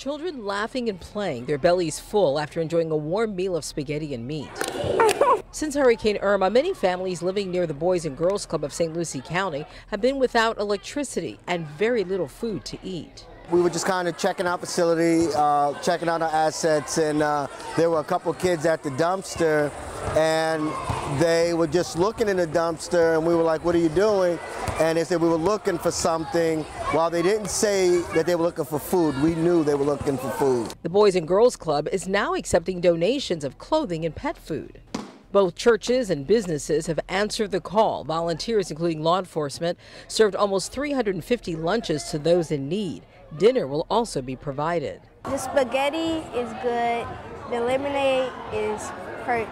Children laughing and playing, their bellies full after enjoying a warm meal of spaghetti and meat. Since Hurricane Irma, many families living near the Boys and Girls Club of St. Lucie County have been without electricity and very little food to eat. We were just kind of checking our facility, checking out our assets, and there were a couple of kids at the dumpster, and they were just looking in the dumpster, and we were like, "What are you doing?" And they said we were looking for something. While they didn't say that they were looking for food, we knew they were looking for food. The Boys and Girls Club is now accepting donations of clothing and pet food. Both churches and businesses have answered the call. Volunteers, including law enforcement, served almost 350 lunches to those in need. Dinner will also be provided. The spaghetti is good. The lemonade is perfect.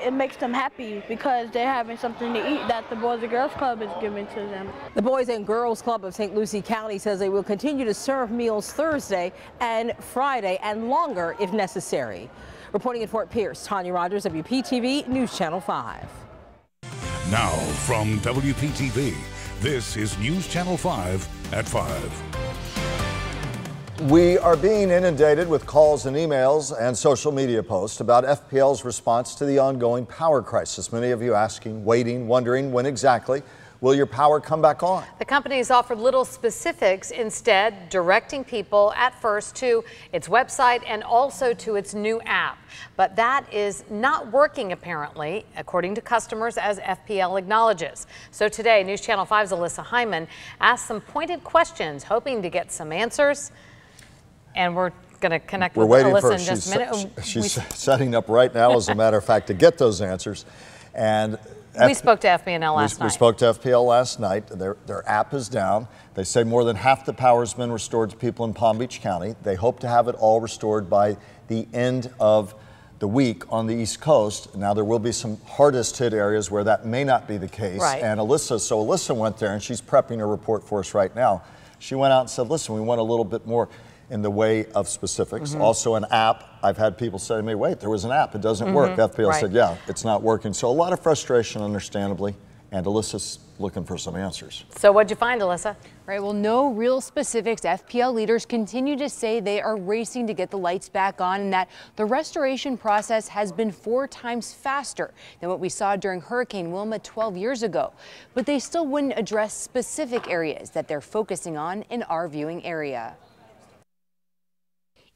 It makes them happy because they're having something to eat that the Boys and Girls Club is giving to them. The Boys and Girls Club of St. Lucie County says they will continue to serve meals Thursday and Friday and longer if necessary. Reporting in Fort Pierce, Tanya Rogers, WPTV News Channel 5. Now from WPTV, this is News Channel 5 at 5. We are being inundated with calls and emails and social media posts about FPL's response to the ongoing power crisis. Many of you asking, waiting, wondering when exactly will your power come back on? The company's offered little specifics, instead directing people at first to its website and also to its new app. But that is not working, apparently, according to customers, as FPL acknowledges. So today, News Channel 5's Alyssa Hyman asked some pointed questions, hoping to get some answers. And we're going to connect with Alyssa in just a minute. She's setting up right now, as a matter of fact, to get those answers. And we spoke to FPL last night. We spoke to FPL last night. Their app is down. They say more than half the power has been restored to people in Palm Beach County. They hope to have it all restored by the end of the week on the East Coast. Now, there will be some hardest hit areas where that may not be the case. Right. And Alyssa went there, and she's prepping a report for us right now. She went out and said, listen, we want a little bit more in the way of specifics. Also an app. I've had people say to me, wait, there was an app, it doesn't work. FPL said, yeah, it's not working. So a lot of frustration, understandably, and Alyssa's looking for some answers. So what'd you find, Alyssa? Right, well, no real specifics. FPL leaders continue to say they are racing to get the lights back on and that the restoration process has been 4 times faster than what we saw during Hurricane Wilma 12 years ago. But they still wouldn't address specific areas that they're focusing on in our viewing area.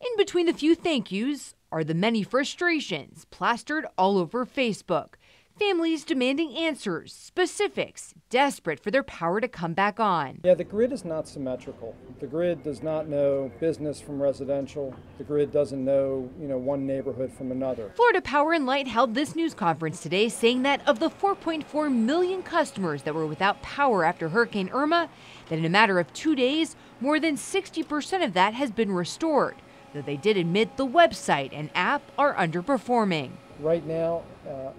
In between the few thank yous are the many frustrations plastered all over Facebook. Families demanding answers, specifics, desperate for their power to come back on. Yeah, the grid is not symmetrical. The grid does not know business from residential. The grid doesn't know, one neighborhood from another. Florida Power and Light held this news conference today saying that of the 4.4 million customers that were without power after Hurricane Irma, that in a matter of 2 days, more than 60% of that has been restored. Though they did admit the website and app are underperforming. Right now,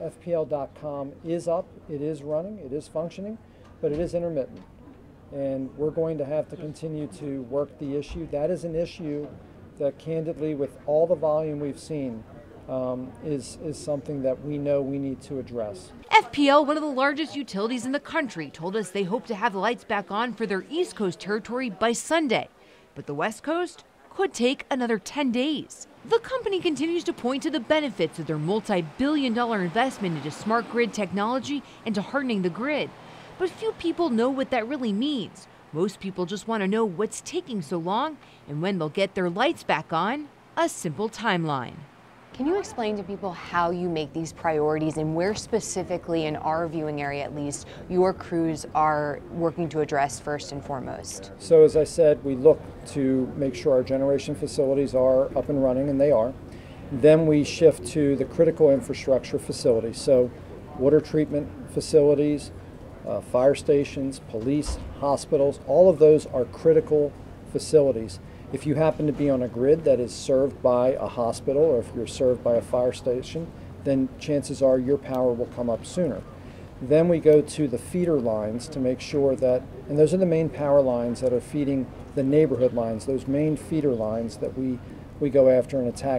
FPL.com is up, it is running, it is functioning, but it is intermittent. And we're going to have to continue to work the issue. That is an issue that, candidly, with all the volume we've seen, is something that we know we need to address. FPL, one of the largest utilities in the country, told us they hope to have the lights back on for their East Coast territory by Sunday. But the West Coast could take another 10 days. The company continues to point to the benefits of their multi-billion-dollar investment into smart grid technology and to hardening the grid. But few people know what that really means. Most people just want to know what's taking so long and when they'll get their lights back on, a simple timeline. Can you explain to people how you make these priorities and where specifically in our viewing area, at least, your crews are working to address first and foremost? So as I said, we look to make sure our generation facilities are up and running, and they are. Then we shift to the critical infrastructure facilities. So water treatment facilities, fire stations, police, hospitals, all of those are critical facilities. If you happen to be on a grid that is served by a hospital, or if you're served by a fire station, then chances are your power will come up sooner. Then we go to the feeder lines to make sure that, and those are the main power lines that are feeding the neighborhood lines, those main feeder lines that we go after and attack